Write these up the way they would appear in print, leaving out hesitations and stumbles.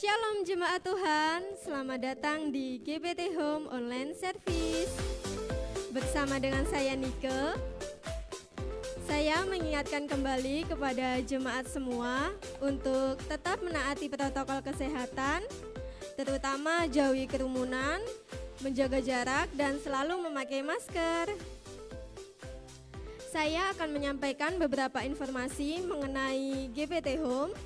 Shalom jemaat Tuhan, selamat datang di GBT Home Online Service. Bersama dengan saya Nike, saya mengingatkan kembali kepada jemaat semua untuk tetap menaati protokol kesehatan, terutama jauhi kerumunan, menjaga jarak dan selalu memakai masker. Saya akan menyampaikan beberapa informasi mengenai GBT Home.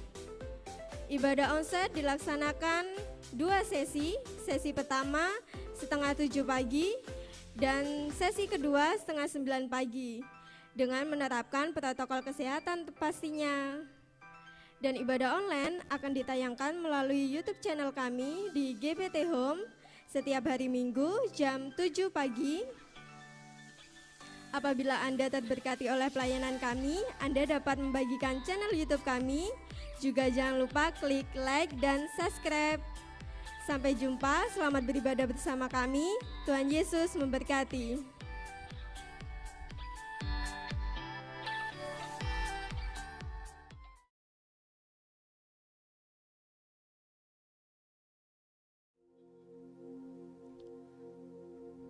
Ibadah onsite dilaksanakan 2 sesi. Sesi pertama setengah 7 pagi dan sesi kedua setengah 9 pagi dengan menerapkan protokol kesehatan pastinya. Dan ibadah online akan ditayangkan melalui YouTube channel kami di GBT Home setiap hari Minggu jam 7 pagi. Apabila Anda terberkati oleh pelayanan kami, Anda dapat membagikan channel YouTube kami. Juga jangan lupa klik like dan subscribe. Sampai jumpa, selamat beribadah bersama kami. Tuhan Yesus memberkati.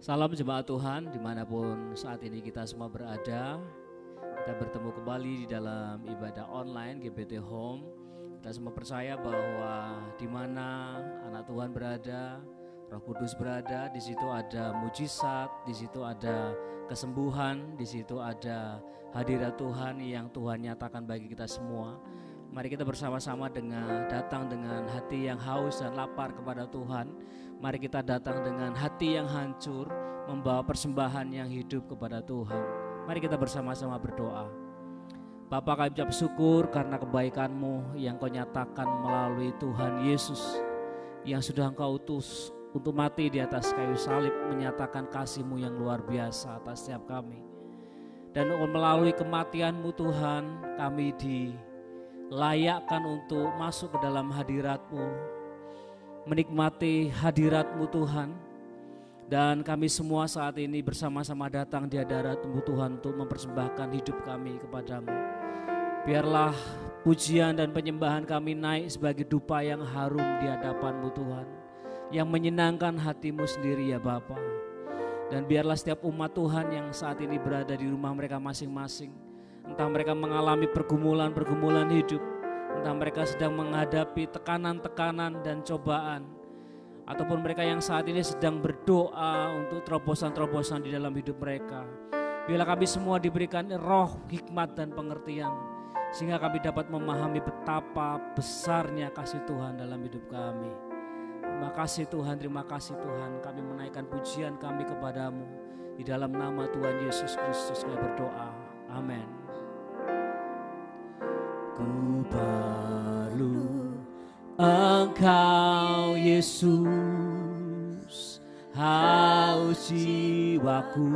Salam jemaat Tuhan, dimanapun saat ini kita semua berada. Kita bertemu kembali di dalam ibadah online GBT Home. Kita semua percaya bahwa di mana anak Tuhan berada, Roh Kudus berada, di situ ada mujizat, di situ ada kesembuhan, di situ ada hadirat Tuhan yang Tuhan nyatakan bagi kita semua. Mari kita bersama-sama datang dengan hati yang haus dan lapar kepada Tuhan. Mari kita datang dengan hati yang hancur, membawa persembahan yang hidup kepada Tuhan. Mari kita bersama-sama berdoa. Bapa, kami ucap syukur karena kebaikan-Mu yang Kau nyatakan melalui Tuhan Yesus yang sudah Engkau utus untuk mati di atas kayu salib, menyatakan kasih-Mu yang luar biasa atas setiap kami. Dan melalui kematian-Mu Tuhan, kami dilayakkan untuk masuk ke dalam hadirat-Mu, menikmati hadirat-Mu Tuhan. Dan kami semua saat ini bersama-sama datang di hadirat-Mu Tuhan untuk mempersembahkan hidup kami kepadamu. Biarlah pujian dan penyembahan kami naik sebagai dupa yang harum di hadapan-Mu Tuhan, yang menyenangkan hati-Mu sendiri ya Bapa. Dan biarlah setiap umat Tuhan yang saat ini berada di rumah mereka masing-masing, entah mereka mengalami pergumulan-pergumulan hidup, entah mereka sedang menghadapi tekanan-tekanan dan cobaan, ataupun mereka yang saat ini sedang berdoa untuk terobosan-terobosan di dalam hidup mereka. Biarlah kami semua diberikan roh, hikmat dan pengertian, sehingga kami dapat memahami betapa besarnya kasih Tuhan dalam hidup kami. Terima kasih Tuhan, terima kasih Tuhan. Kami menaikkan pujian kami kepadamu. Di dalam nama Tuhan Yesus Kristus kami berdoa. Amin. Ku perlu Engkau Yesus, haus jiwaku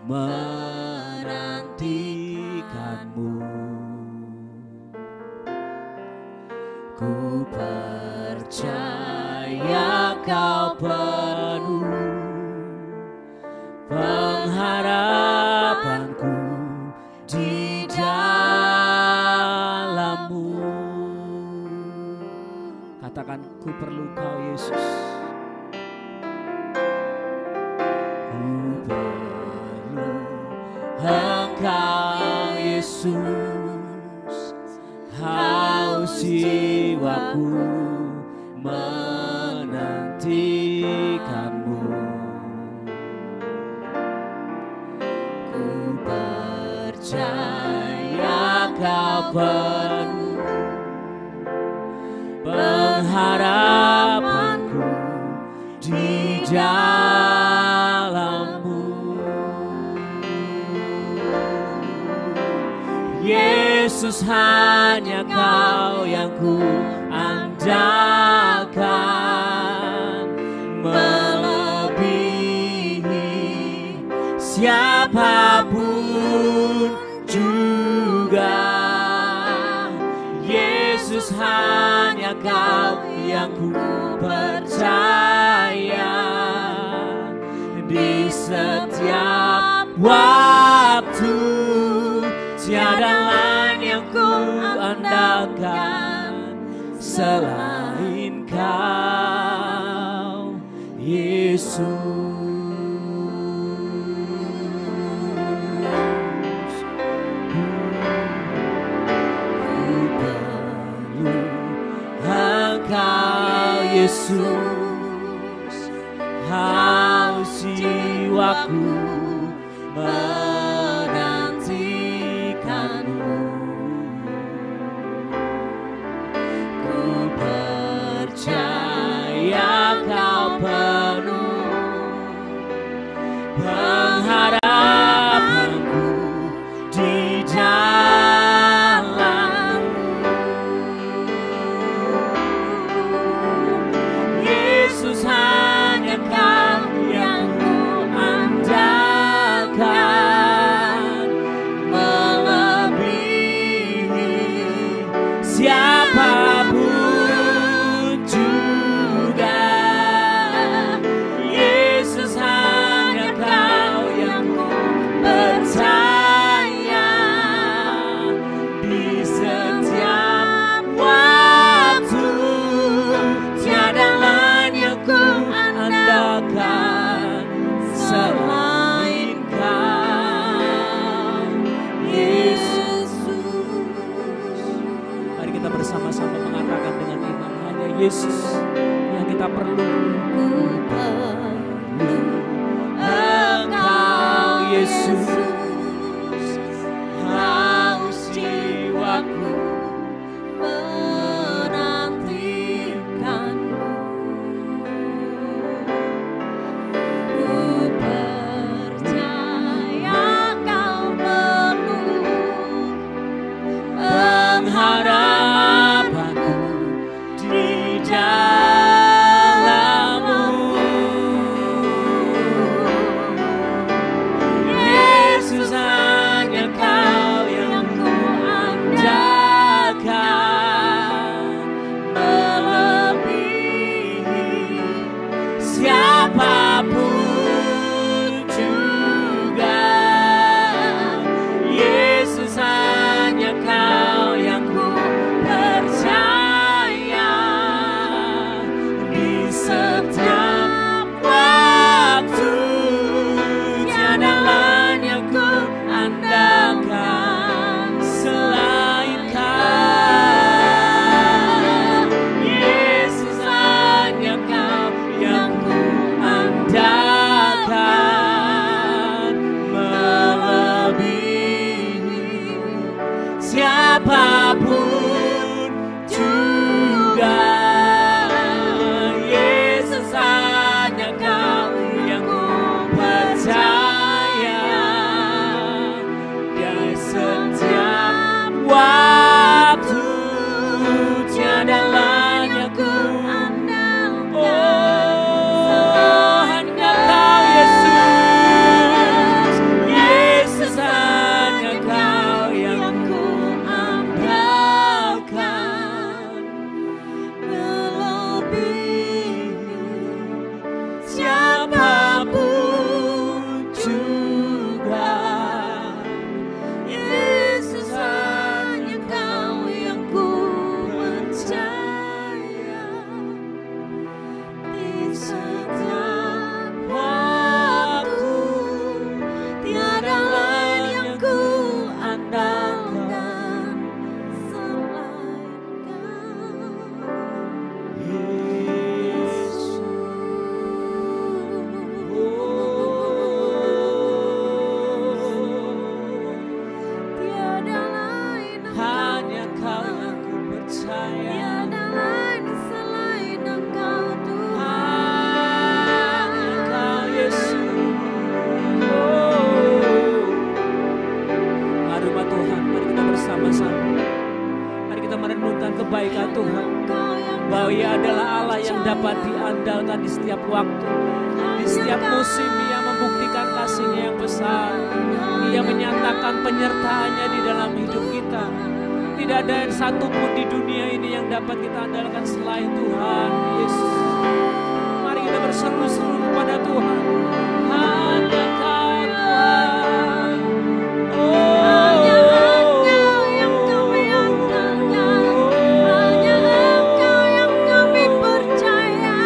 menantikan-Mu. Ku percaya Kau penuh pengharapanku di dalam-Mu. Katakan, ku perlu Kau Yesus. Ku perlu Engkau Yesus, haus jiwaku menantikan-Mu. Ku percaya Kau penuh pengharapanku di dalam-Mu. Yesus, hanya Kau yang ku andalkan, melebihi siapapun juga. Yesus, hanya Kau yang ku percaya di setiap waktu. Tiada lain yang ku andalkan selain Yesus, haus jiwaku menantikanmu. Ku percaya kau penuh pengharapanku di dalammu. Yesus, hanya kau yang ku andalkan, melebihi siapapun juga. Yesus, hanya kau yang ku percaya di setiap waktu. Tiada lain yang ku andalkan selain kau, Yesus. Mari kita bersama-sama mengatakan dengan iman, hanya Yesus yang kita perlu. Ku perlu Engkau, Yesus, haus jiwaku menantikanmu. Ku percaya kau penuh pengharapanku di dalammu. Yesus, hanya kau yang ku andalkan, melebihi siapapun juga. Yesus, hanya kau yang ku percaya di setiap waktu. Tiada lain yang ku andalkan selain kau. Yesus, hanya kau yang ku andalkan, melebihi siapapun juga. Yesus, hanya kau yang ku percaya di setiap waktu. Tiada lain yang ku andalkan. Oh, hanya kau, Yesus. Yesus, hanya kau yang ku andalkan, melebihi siapapun juga. Yesus, hanya kau yang ku percaya di setiap waktu. Tiada lain yang ku andalkan selain kau, Yesus. Tiada lain, hanya kau yang ku percaya. Tiada lain selain Engkau, Tuhan. Hanya kau, Yesus. Mari umat Tuhan, mari kita bersama-sama. Mari kita merenungkan kebaikan Tuhan, bahwa Ia adalah Allah yang dapat diandalkan di setiap waktu, di setiap musim. Ia membuktikan kasih-Nya yang besar. Ia menyatakan penyertaannya di dalam hidup kita. Tidak ada yang satupun di dunia ini yang dapat kita andalkan selain Tuhan Yesus. Mari kita berseru-seru kepada Tuhan. Hanya Kau, Tuhan. Hanya Engkau yang kami andalkan. Hanya Engkau yang kami percaya.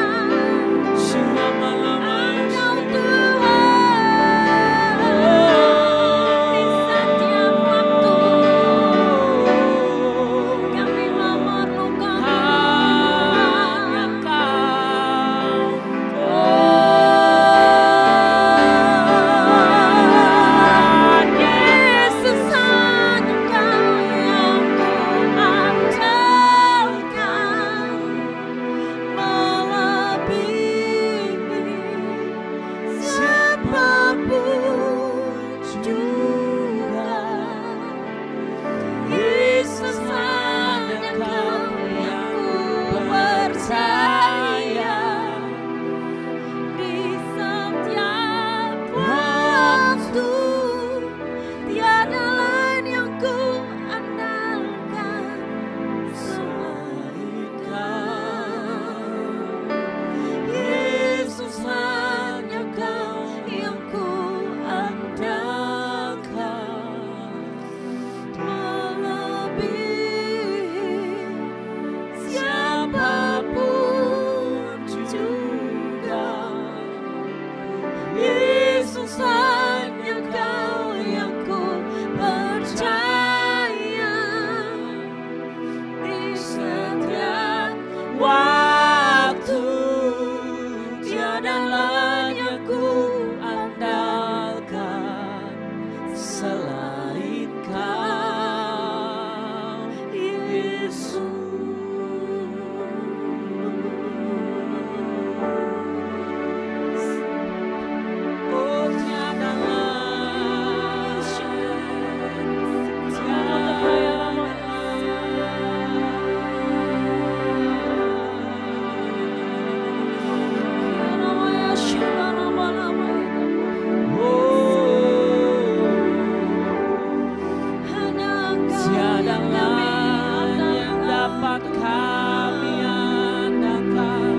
dan lain yang ku andalkan selain Kau, Yesus. Oh, tiada lain, tiada lain yang dapat kami andalkan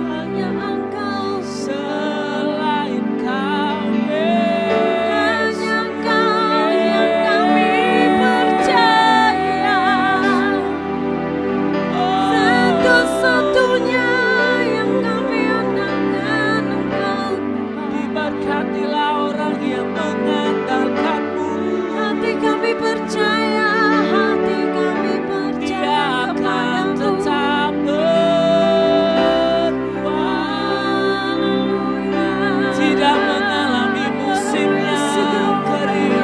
selain Kau, Yesus. Hanya Kau yang kami percaya, satu-satunya yang kami andalkan Engkau Tuhan. Diberkatilah orang yang mengandalkan-Mu. Hati kami percaya, hati kami percaya Dia akan kepadamu. tetap berbuah, Haleluya. tidak mengalami musim yang kering.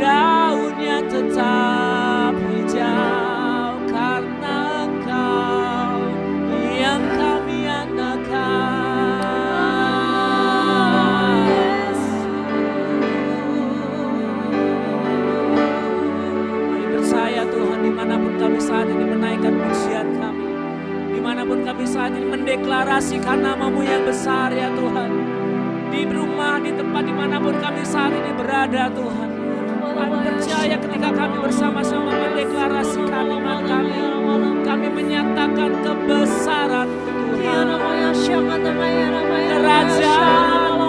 Daunnya tetap hijau karena Engkau yang kami andalkan. Kami percaya Tuhan, dimanapun kami saat ini menaikkan pujian kami, dimanapun kami saat ini mendeklarasikan nama-Mu yang besar ya Tuhan, di rumah, di tempat dimanapun kami saat ini berada Tuhan, kami percaya ketika kami bersama-sama mendeklarasikan iman kami menyatakan kebesaran Tuhan, kerajaan-Mu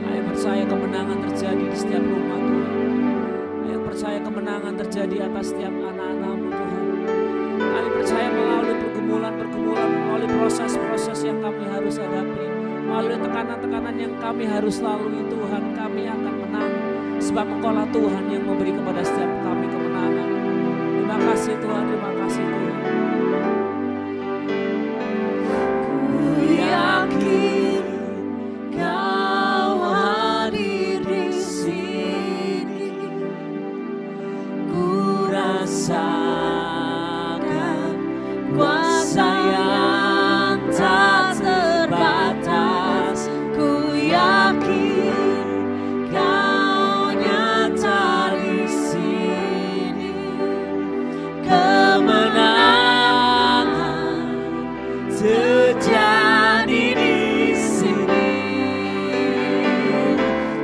Ayo percaya kemenangan terjadi di setiap rumah Tuhan. Ayo percaya kemenangan terjadi atas setiap anak-anak-Mu Tuhan. Kami percaya melalui pergumulan-pergumulan, melalui proses-proses yang kami harus hadapi, melalui tekanan-tekanan yang kami harus lalui Tuhan, kami akan menang. Sebab Engkau-lah Tuhan yang memberi kepada setiap kami kemenangan. Terima kasih Tuhan, terima kasih Tuhan. Ku yakin Kau hadir di sini, ku rasakan kuasa yang tak terbatas. Ku yakin Kau nyata di sini, kemenangan terjadi di sini.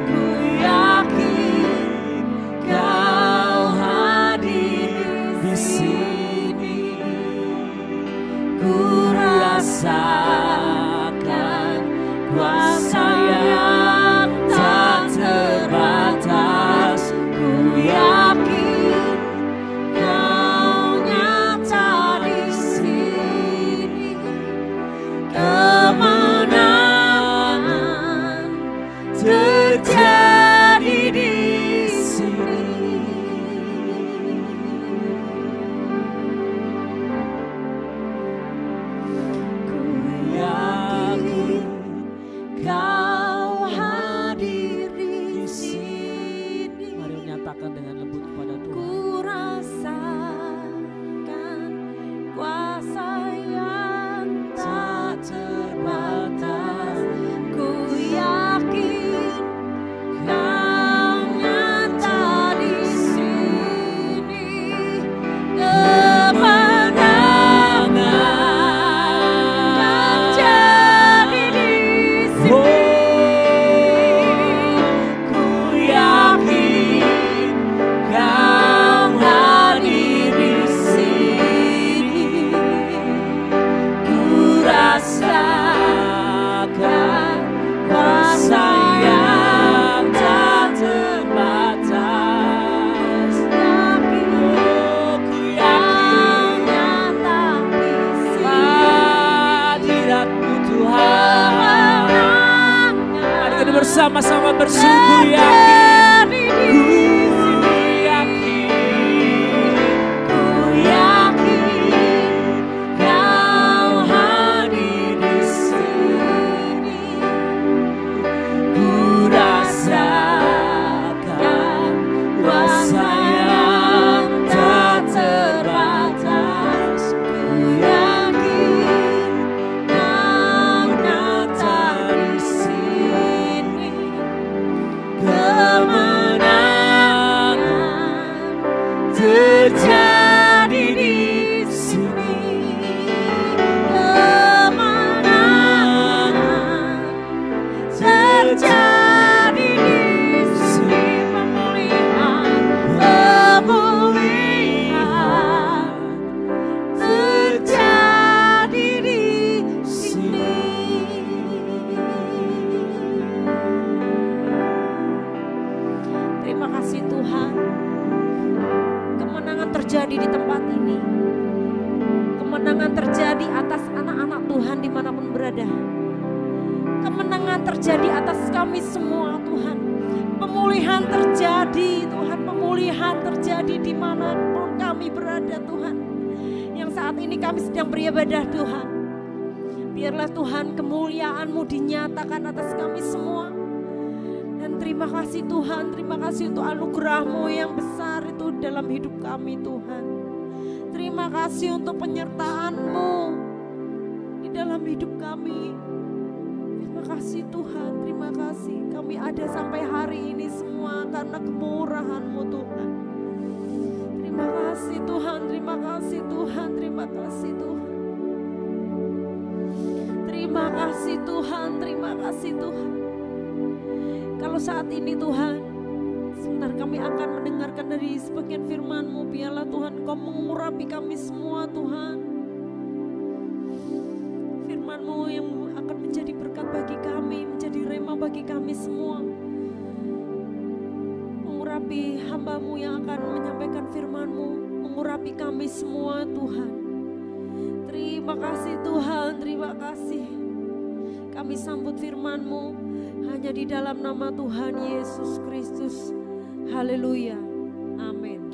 Ku yakin Kau hadir di sini. bersungguh yakin, ku yakin Kau hadir di sini. Ku rasakan kuasa yang tak terbatas. Ku yakin Kau nyata di sini. Kemenangan terjadi di sini. Kemenangan terjadi di sini. Pemulihan terjadi di sini. Terima kasih Tuhan. Kemenangan terjadi di tempat ini. Kemenangan terjadi atas anak-anak Tuhan dimanapun berada. Kemenangan terjadi atas kami semua Tuhan. Pemulihan terjadi Tuhan. Pemulihan terjadi dimanapun kami berada Tuhan. Yang saat ini kami sedang beribadah Tuhan. Biarlah Tuhan kemuliaan-Mu dinyatakan atas kami semua. Dan terima kasih Tuhan, terima kasih untuk anugerah-Mu yang besar itu dalam hidup kami Tuhan. Terima kasih untuk penyertaan-Mu di dalam hidup kami. Terima kasih Tuhan, terima kasih. Kami ada sampai hari ini semua karena kemurahan-Mu Tuhan. Terima kasih Tuhan, terima kasih Tuhan, terima kasih Tuhan. Terima kasih Tuhan, terima kasih Tuhan. Kalau saat ini Tuhan, sebentar kami akan mendengarkan dari sebagian firman-Mu. Biarlah Tuhan Kau mengurapi kami semua Tuhan. Firman-Mu yang akan menjadi berkat bagi kami, menjadi rema bagi kami semua. Mengurapi hamba-Mu yang akan menyampaikan firman-Mu, mengurapi kami semua Tuhan. Terima kasih Tuhan, terima kasih. Kami sambut firman-Mu hanya di dalam nama Tuhan Yesus Kristus. Haleluya. Amin.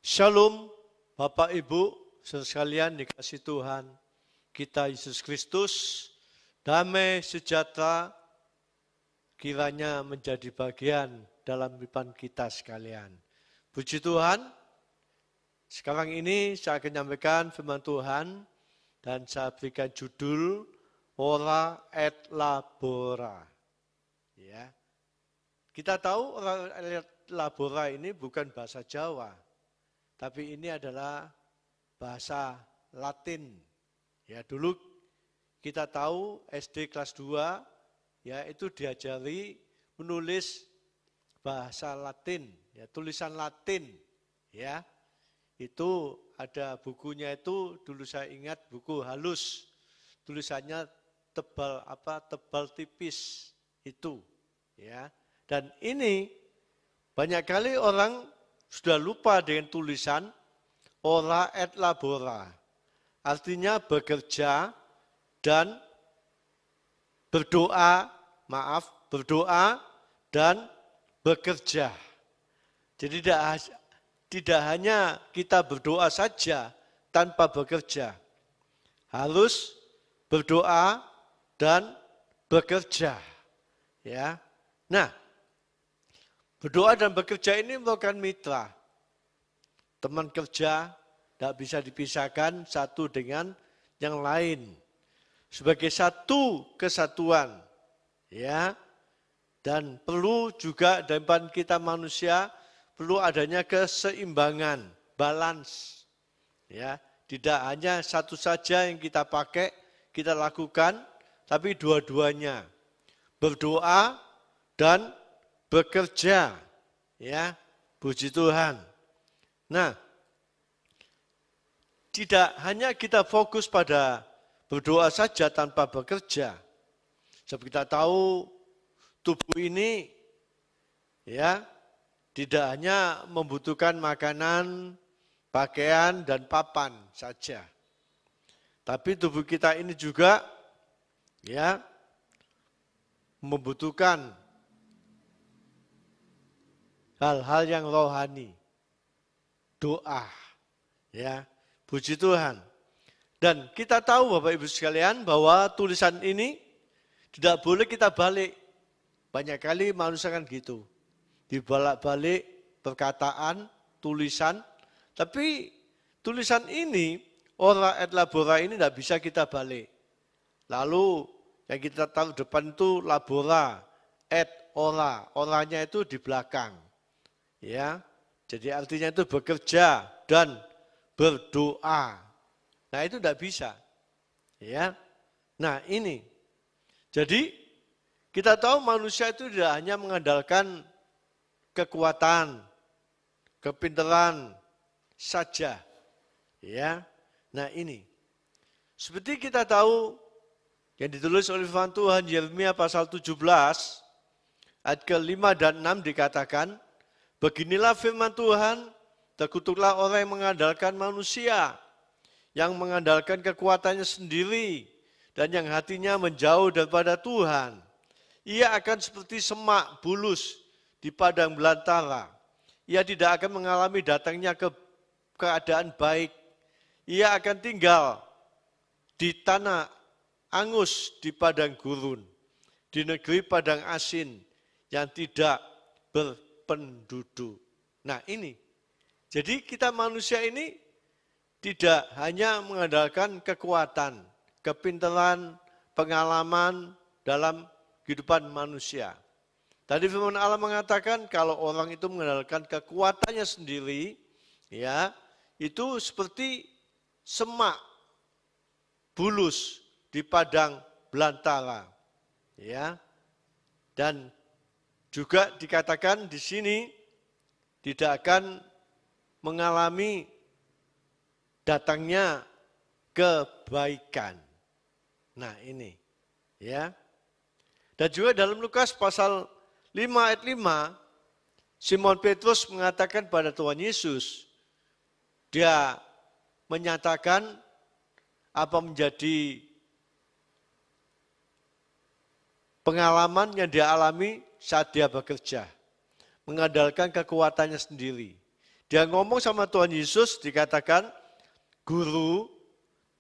Shalom Bapak Ibu sekalian dikasih Tuhan kita Yesus Kristus, damai sejahtera kiranya menjadi bagian dalam kehidupan kita sekalian. Puji Tuhan, sekarang ini saya akan menyampaikan firman Tuhan dan saya berikan judul Ora et Labora. Ya. Kita tahu ora et labora ini bukan bahasa Jawa, tapi ini adalah bahasa Latin. Ya, dulu kita tahu SD kelas 2 ya itu diajari menulis bahasa Latin, ya tulisan Latin, ya. Itu ada bukunya itu dulu saya ingat buku halus. Tulisannya tebal tipis itu, ya. Dan ini banyak kali orang sudah lupa dengan tulisan ora et labora. Artinya bekerja dan berdoa dan bekerja. Jadi tidak hanya kita berdoa saja tanpa bekerja. Harus berdoa dan bekerja. Ya. Nah, berdoa dan bekerja ini merupakan mitra. Teman kerja tidak bisa dipisahkan satu dengan yang lain. Sebagai satu kesatuan. Ya. Dan perlu juga dalam kita manusia perlu adanya keseimbangan, balance. Ya, tidak hanya satu saja yang kita pakai, kita lakukan, tapi dua-duanya. Berdoa dan bekerja. Ya, puji Tuhan. Nah, tidak hanya kita fokus pada berdoa saja tanpa bekerja. Sebab kita tahu tubuh ini ya tidak hanya membutuhkan makanan, pakaian dan papan saja. Tapi tubuh kita ini juga ya membutuhkan hal-hal yang rohani. Doa. Ya, puji Tuhan. Dan kita tahu Bapak Ibu sekalian bahwa tulisan ini tidak boleh kita balik. Banyak kali manusia kan gitu. Dibolak-balik perkataan, tulisan. Tapi tulisan ini, ora et labora ini tidak bisa kita balik. Lalu yang kita tahu depan itu labora, et ora. Oranya itu di belakang. Ya, jadi artinya itu bekerja dan berdoa. Nah itu tidak bisa. Ya, nah ini. Jadi kita tahu manusia itu tidak hanya mengandalkan kekuatan, kepintaran saja. Ya, nah ini. Seperti kita tahu yang ditulis oleh firman Tuhan Yeremia pasal 17 ayat ke-5 dan 6 dikatakan, beginilah firman Tuhan, terkutuklah orang yang mengandalkan manusia, yang mengandalkan kekuatannya sendiri, dan yang hatinya menjauh daripada Tuhan. Ia akan seperti semak bulus di padang belantara. Ia tidak akan mengalami datangnya keadaan baik. Ia akan tinggal di tanah angus di padang gurun, di negeri padang asin yang tidak berpenduduk. Nah ini, jadi kita manusia ini tidak hanya mengandalkan kekuatan, kepintaran, pengalaman dalam kehidupan manusia. Tadi firman Allah mengatakan kalau orang itu mengandalkan kekuatannya sendiri, ya itu seperti semak bulus di padang belantara, ya. Dan juga dikatakan di sini tidak akan mengalami datangnya kebaikan. Nah ini, ya. Dan juga dalam Lukas pasal 5 ayat 5, Simon Petrus mengatakan pada Tuhan Yesus, dia menyatakan apa menjadi pengalaman yang dia alami saat dia bekerja. Mengandalkan kekuatannya sendiri. Dia ngomong sama Tuhan Yesus, dikatakan, Guru,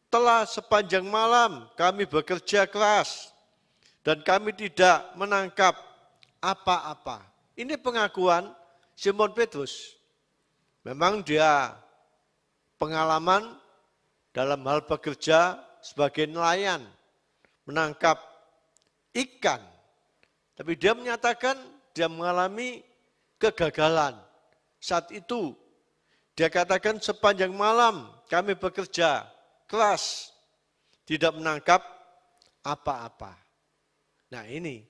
telah sepanjang malam kami bekerja keras dan kami tidak menangkap apa-apa. Ini pengakuan Simon Petrus. Memang dia pengalaman dalam hal bekerja sebagai nelayan, menangkap ikan. Tapi dia menyatakan dia mengalami kegagalan. Saat itu dia katakan sepanjang malam kami bekerja keras, tidak menangkap apa-apa. Nah ini,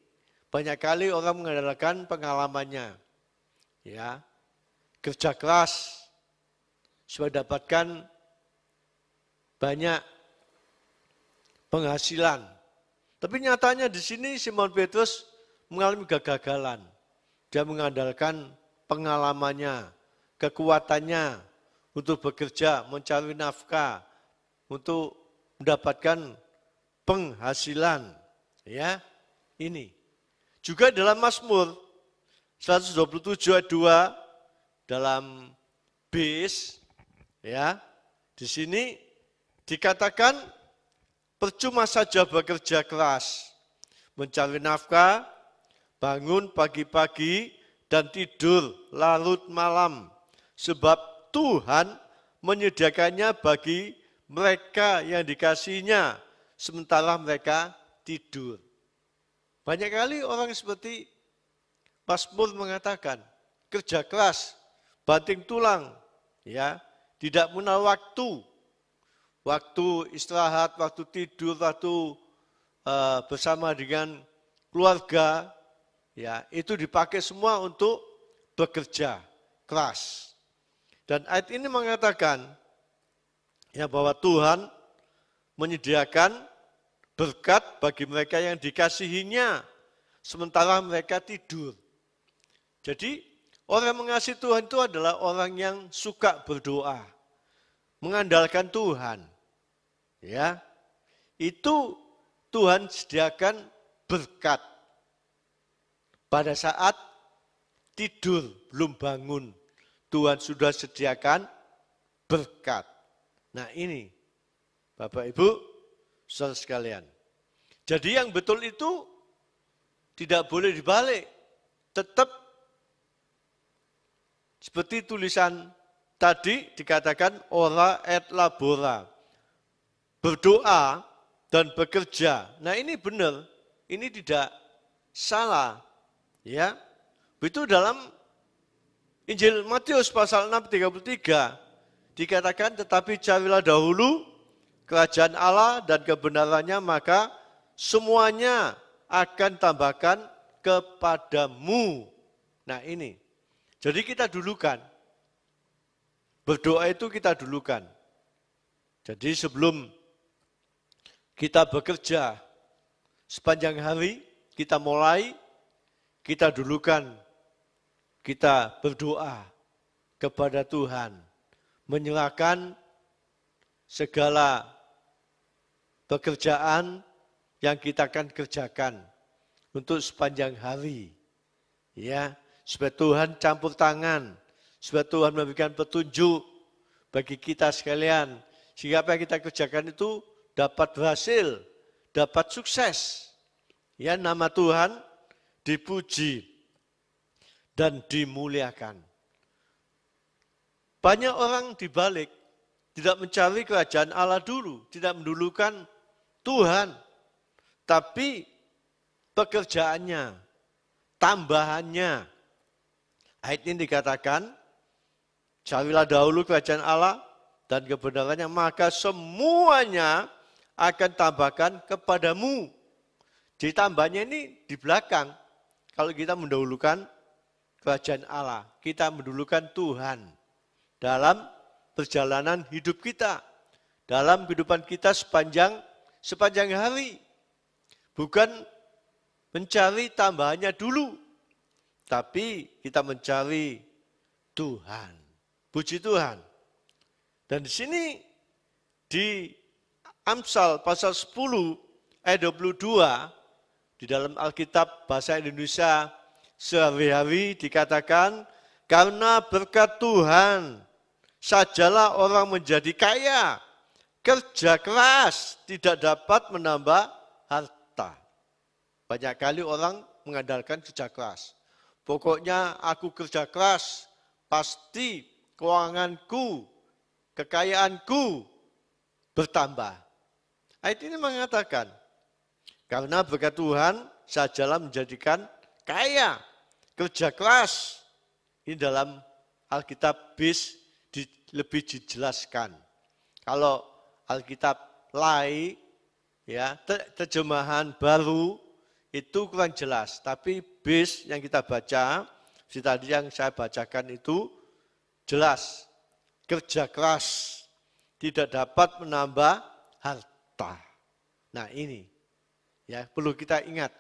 banyak kali orang mengandalkan pengalamannya. Ya, kerja keras supaya dapatkan banyak penghasilan. Tapi nyatanya di sini Simon Petrus mengalami kegagalan. Dia mengandalkan pengalamannya, kekuatannya untuk bekerja, mencari nafkah, untuk mendapatkan penghasilan. Ya, ini. Juga dalam Mazmur 127 ayat 2 dalam bis, ya, di sini dikatakan percuma saja bekerja keras, mencari nafkah, bangun pagi-pagi dan tidur larut malam, sebab Tuhan menyediakannya bagi mereka yang dikasihinya, sementara mereka tidur. Banyak kali orang seperti Mazmur mengatakan, kerja keras, banting tulang, ya, tidak mengenal waktu. Waktu istirahat, waktu tidur, waktu bersama dengan keluarga, ya, itu dipakai semua untuk bekerja keras. Dan ayat ini mengatakan ya bahwa Tuhan menyediakan berkat bagi mereka yang dikasihinya, sementara mereka tidur. Jadi orang yang mengasihi Tuhan itu adalah orang yang suka berdoa, mengandalkan Tuhan, ya, itu Tuhan sediakan berkat. Pada saat tidur, belum bangun, Tuhan sudah sediakan berkat. Nah ini, Bapak Ibu, saudara sekalian. Jadi yang betul itu tidak boleh dibalik. Tetap seperti tulisan tadi dikatakan ora et labora. Berdoa dan bekerja. Nah ini benar, ini tidak salah. Ya, itu dalam Injil Matius pasal 6:33 dikatakan tetapi carilah dahulu kerajaan Allah dan kebenarannya maka semuanya akan tambahkan kepadamu. Nah ini, jadi kita dulukan. Berdoa itu kita dulukan. Jadi sebelum kita bekerja sepanjang hari, kita mulai, kita dulukan, kita berdoa kepada Tuhan. Menyerahkan segala pekerjaan yang kita akan kerjakan untuk sepanjang hari. Ya, supaya Tuhan campur tangan, supaya Tuhan memberikan petunjuk bagi kita sekalian. Sehingga apa yang kita kerjakan itu dapat berhasil, dapat sukses. Ya, nama Tuhan dipuji dan dimuliakan. Banyak orang dibalik tidak mencari kerajaan Allah dulu, tidak mendulukan Tuhan, tapi pekerjaannya, tambahannya. Ayat ini dikatakan, carilah dahulu kerajaan Allah dan kebenarannya, maka semuanya akan tambahkan kepadamu. Jadi tambahnya ini di belakang. Kalau kita mendahulukan kerajaan Allah, kita mendahulukan Tuhan dalam perjalanan hidup kita, dalam kehidupan kita sepanjang hari. Bukan mencari tambahannya dulu, tapi kita mencari Tuhan. Puji Tuhan. Dan di sini di Amsal pasal 10 ayat 22 di dalam Alkitab bahasa Indonesia sehari-hari dikatakan, karena berkat Tuhan sajalah orang menjadi kaya, kerja keras tidak dapat menambah harta. Banyak kali orang mengandalkan kerja keras. Pokoknya aku kerja keras, pasti keuanganku, kekayaanku bertambah. Ayat ini mengatakan, karena berkat Tuhan sajalah menjadikan kaya, kerja keras. Ini dalam Alkitab BIS lebih dijelaskan. Kalau Alkitab Lai, ya, terjemahan baru itu kurang jelas. Tapi BIS yang kita baca, seperti tadi yang saya bacakan itu jelas. Kerja keras tidak dapat menambah harta. Nah ini, ya perlu kita ingat.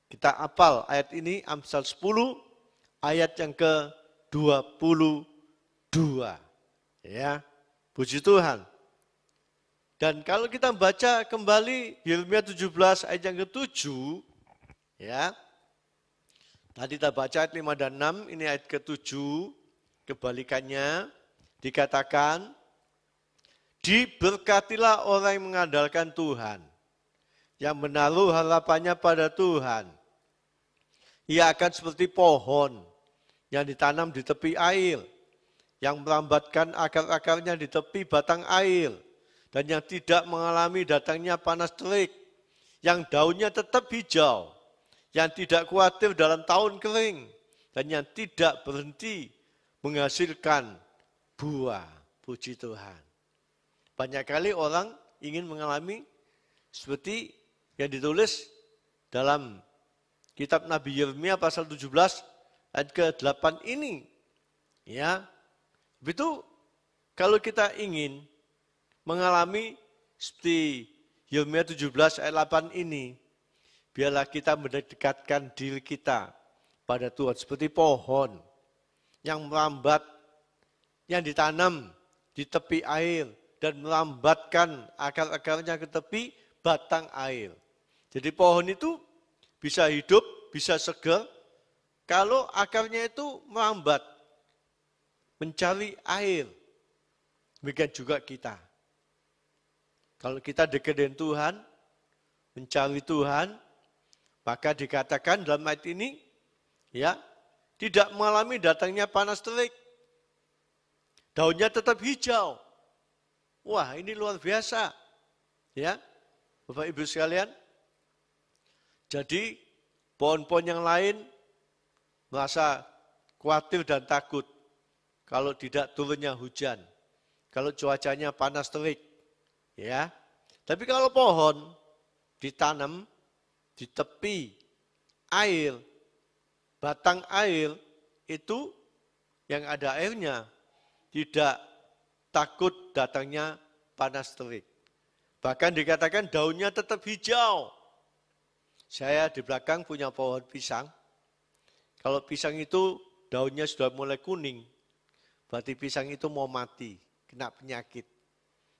Kita hafal ayat ini, Amsal 10, ayat yang ke-22. Ya, puji Tuhan. Dan kalau kita baca kembali Yeremia 17 ayat yang ke-7, ya. Tadi kita baca ayat 5 dan 6, ini ayat ke-7, kebalikannya dikatakan, diberkatilah orang yang mengandalkan Tuhan, yang menaruh harapannya pada Tuhan. Ia akan seperti pohon yang ditanam di tepi air, yang merambatkan akar-akarnya di tepi batang air, dan yang tidak mengalami datangnya panas terik, yang daunnya tetap hijau, yang tidak khawatir dalam tahun kering, dan yang tidak berhenti menghasilkan buah. Puji Tuhan. Banyak kali orang ingin mengalami seperti yang ditulis dalam kitab Nabi Yeremia pasal 17 ayat ke-8 ini. Ya, itu kalau kita ingin mengalami seperti Yeremia 17 ayat 8 ini, biarlah kita mendekatkan diri kita pada Tuhan seperti pohon yang merambat, yang ditanam di tepi air dan melambatkan akar-akarnya ke tepi batang air. Jadi pohon itu bisa hidup, bisa segar kalau akarnya itu melambat mencari air. Demikian juga kita. Kalau kita dekat dengan Tuhan, mencari Tuhan, maka dikatakan dalam ayat ini, ya, tidak mengalami datangnya panas terik. Daunnya tetap hijau. Wah, ini luar biasa. Ya, Bapak Ibu sekalian. Jadi, pohon-pohon yang lain merasa khawatir dan takut kalau tidak turunnya hujan, kalau cuacanya panas terik. Ya, tapi kalau pohon ditanam di tepi air, batang air itu yang ada airnya, tidak takut datangnya panas terik. Bahkan dikatakan daunnya tetap hijau. Saya di belakang punya pohon pisang. Kalau pisang itu daunnya sudah mulai kuning, berarti pisang itu mau mati, kena penyakit.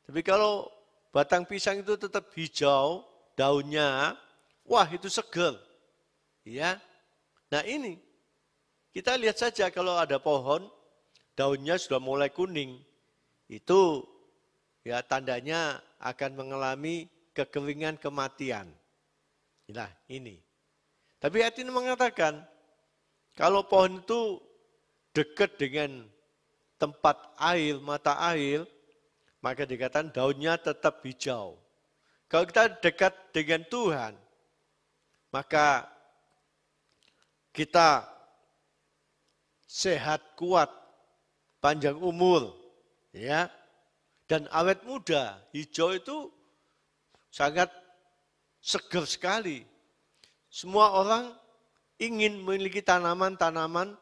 Tapi kalau batang pisang itu tetap hijau, daunnya, wah itu segar. Ya. Nah ini, kita lihat saja kalau ada pohon, daunnya sudah mulai kuning, itu ya tandanya akan mengalami kekeringan kematian. Nah ini. Tapi ayat ini mengatakan, kalau pohon itu dekat dengan tempat air, mata air, maka dikatakan daunnya tetap hijau. Kalau kita dekat dengan Tuhan, maka kita sehat, kuat, panjang umur, ya, dan awet muda. Hijau itu sangat segar sekali. Semua orang ingin memiliki tanaman-tanaman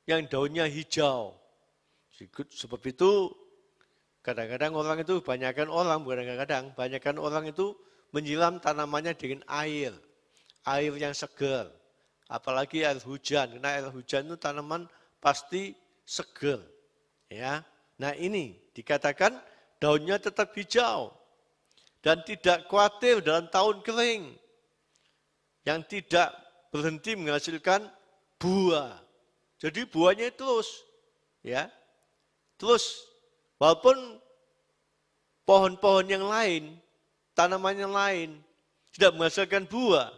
yang daunnya hijau. Sebab itu kadang-kadang orang itu, banyakkan orang itu menyiram tanamannya dengan air yang segar. Apalagi air hujan, karena air hujan itu tanaman pasti segar. Ya, nah ini dikatakan daunnya tetap hijau dan tidak khawatir dalam tahun kering, yang tidak berhenti menghasilkan buah. Jadi buahnya terus, ya, terus walaupun pohon-pohon yang lain, tanaman yang lain tidak menghasilkan buah,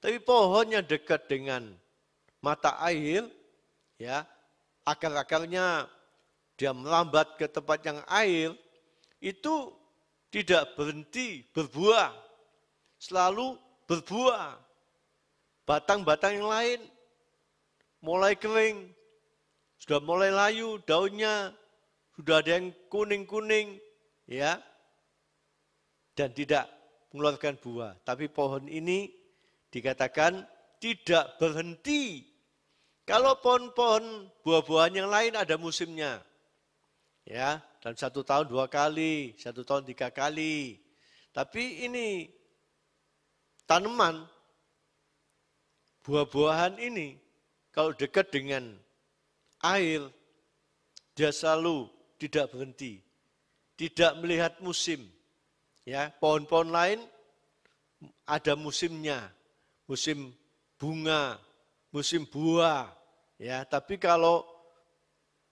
tapi pohon yang dekat dengan mata air, ya, akar-akarnya dia melambat ke tempat yang air, itu tidak berhenti berbuah, selalu berbuah. Batang-batang yang lain mulai kering, sudah mulai layu, daunnya sudah ada yang kuning-kuning, ya, dan tidak mengeluarkan buah. Tapi pohon ini dikatakan tidak berhenti. Kalau pohon-pohon buah-buahan yang lain ada musimnya, ya, dalam 1 tahun 2 kali, 1 tahun 3 kali. Tapi ini tanaman buah-buahan ini kalau dekat dengan air, dia selalu tidak berhenti, tidak melihat musim. Ya, pohon-pohon lain ada musimnya, musim bunga, musim buah. Ya, tapi kalau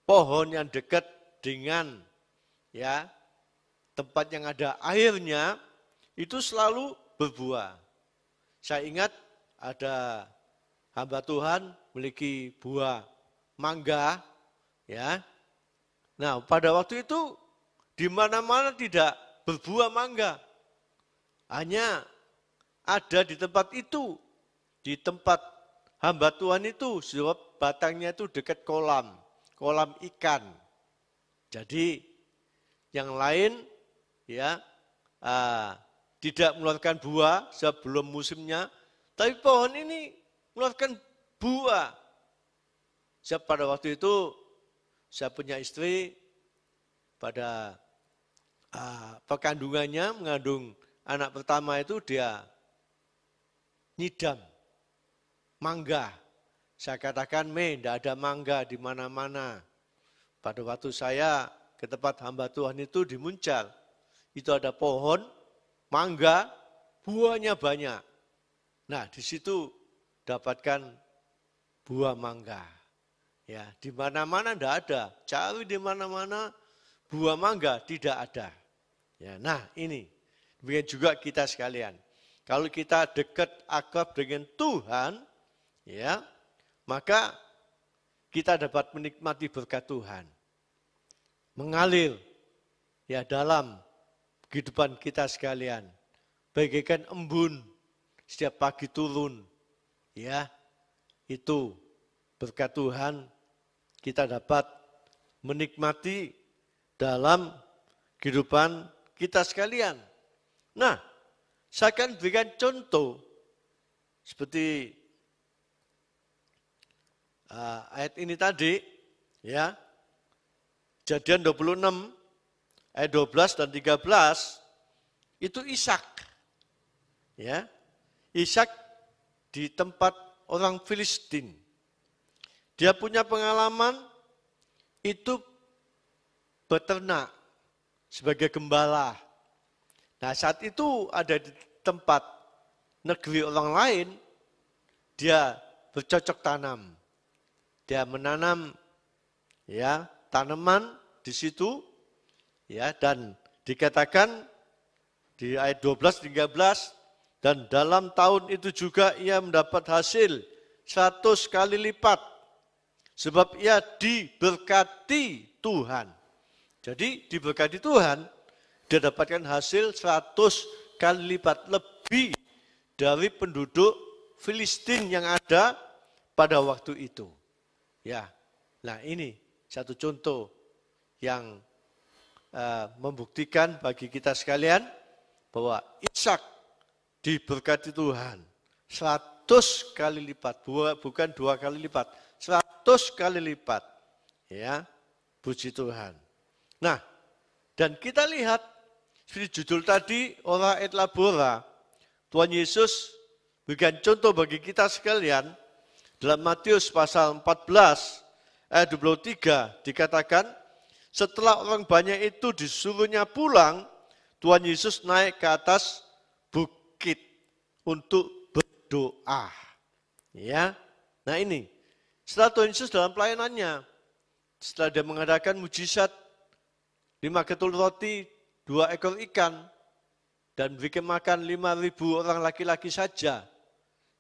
pohon yang dekat dengan, ya, tempat yang ada airnya, itu selalu berbuah. Saya ingat ada hamba Tuhan memiliki buah mangga, ya. Nah, pada waktu itu di mana-mana tidak berbuah mangga. Hanya ada di tempat itu, di tempat hamba Tuhan itu, sebab batangnya itu dekat kolam ikan. Jadi yang lain, ya, tidak mengeluarkan buah sebelum musimnya, tapi pohon ini mengeluarkan buah. Sebab pada waktu itu saya punya istri, pada perkandungannya, mengandung anak pertama itu dia nyidam mangga. Saya katakan, tidak ada mangga di mana-mana. Pada waktu saya ke tempat hamba Tuhan itu di Muncal. Itu ada pohon mangga, buahnya banyak. Nah, di situ dapatkan buah mangga. Ya, di mana-mana enggak ada. Cari di mana-mana buah mangga tidak ada. Ya, nah ini. Demikian juga kita sekalian. Kalau kita dekat akrab dengan Tuhan, ya, maka kita dapat menikmati berkat Tuhan. Mengalir ya dalam kehidupan kita sekalian. Bagaikan embun setiap pagi turun. Ya, itu berkat Tuhan kita dapat menikmati dalam kehidupan kita sekalian. Nah, saya akan berikan contoh seperti ayat ini tadi, ya. Kejadian 26 ayat 12 dan 13 itu Ishak. Ya. Ishak di tempat orang Filistin. Dia punya pengalaman itu beternak sebagai gembala. Nah, saat itu ada di tempat negeri orang lain, dia bercocok tanam. Dia menanam ya tanaman di situ, ya, dan dikatakan di ayat 12-13, dan dalam tahun itu juga ia mendapat hasil 100 kali lipat, sebab ia diberkati Tuhan. Jadi diberkati Tuhan, dia dapatkan hasil 100 kali lipat lebih dari penduduk Filistin yang ada pada waktu itu. Ya, nah ini satu contoh yang membuktikan bagi kita sekalian bahwa Ishak diberkati Tuhan 100 kali lipat, bukan 2 kali lipat, 100 kali lipat. Ya, puji Tuhan. Nah, dan kita lihat seperti judul tadi, Ora et Labora, Tuhan Yesus berikan contoh bagi kita sekalian dalam Matius pasal 14 ayat 23 dikatakan, setelah orang banyak itu disuruhnya pulang, Tuhan Yesus naik ke atas bukit untuk berdoa. Ya, nah ini, setelah Tuhan Yesus dalam pelayanannya, setelah dia mengadakan mujizat 5 ketul roti, 2 ekor ikan, dan bikin makan 5.000 orang laki-laki saja,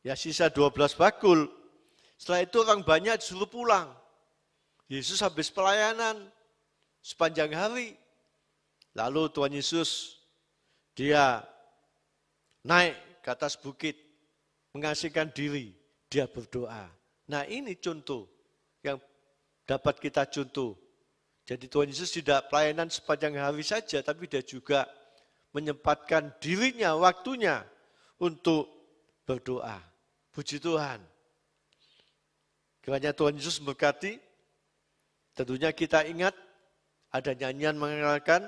ya sisa 12 bakul. Setelah itu orang banyak disuruh pulang. Yesus habis pelayanan sepanjang hari. Lalu Tuhan Yesus, dia naik ke atas bukit, mengasingkan diri, dia berdoa. Nah ini contoh yang dapat kita contoh. Jadi Tuhan Yesus tidak pelayanan sepanjang hari saja, tapi dia juga menyempatkan dirinya, waktunya untuk berdoa. Puji Tuhan. Kiranya Tuhan Yesus memberkati. Tentunya kita ingat ada nyanyian mengenalkan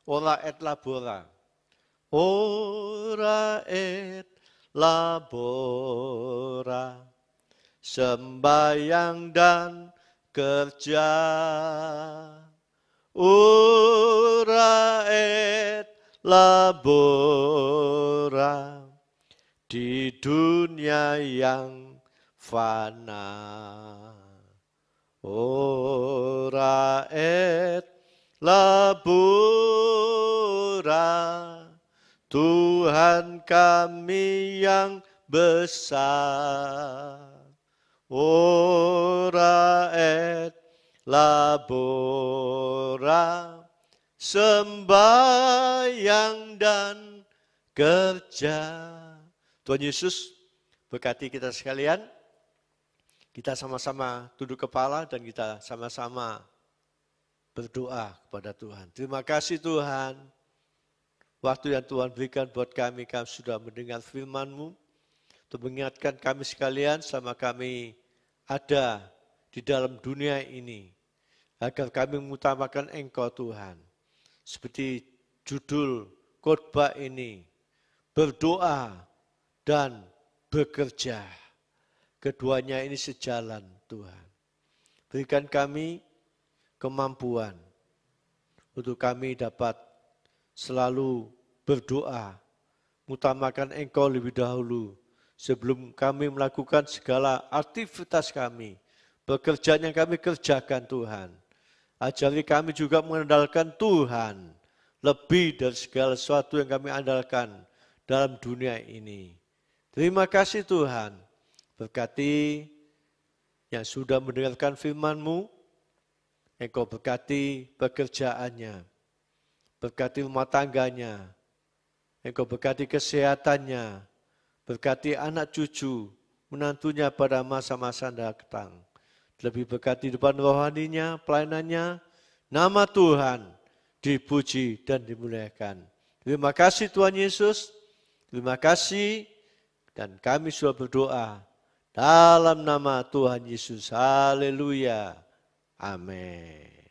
Ora et Labora. Ora et Labora, sembahyang dan kerja. Ora et Labora, di dunia yang fana. Ora et Labora, Tuhan kami yang besar. Ora et Labora, sembahyang dan kerja. Tuhan Yesus berkati kita sekalian. Kita sama-sama tunduk kepala dan kita sama-sama berdoa kepada Tuhan. Terima kasih Tuhan. Waktu yang Tuhan berikan buat kami sudah mendengar firman-Mu. Untuk mengingatkan kami sekalian selama kami ada di dalam dunia ini. Agar kami mengutamakan Engkau Tuhan. Seperti judul khotbah ini. Berdoa dan bekerja. Keduanya ini sejalan Tuhan. Berikan kami kemampuan untuk kami dapat selalu berdoa, mengutamakan Engkau lebih dahulu sebelum kami melakukan segala aktivitas kami, pekerjaan yang kami kerjakan Tuhan. Ajari kami juga mengandalkan Tuhan lebih dari segala sesuatu yang kami andalkan dalam dunia ini. Terima kasih Tuhan, berkati yang sudah mendengarkan firman-Mu, Engkau berkati pekerjaannya, berkati rumah tangganya, Engkau berkati kesehatannya, berkati anak cucu, menantunya pada masa-masa datang. Lebih berkati depan rohaninya, pelayanannya, nama Tuhan dipuji dan dimuliakan. Terima kasih Tuhan Yesus, terima kasih, dan kami sudah berdoa dalam nama Tuhan Yesus. Haleluya. Amin.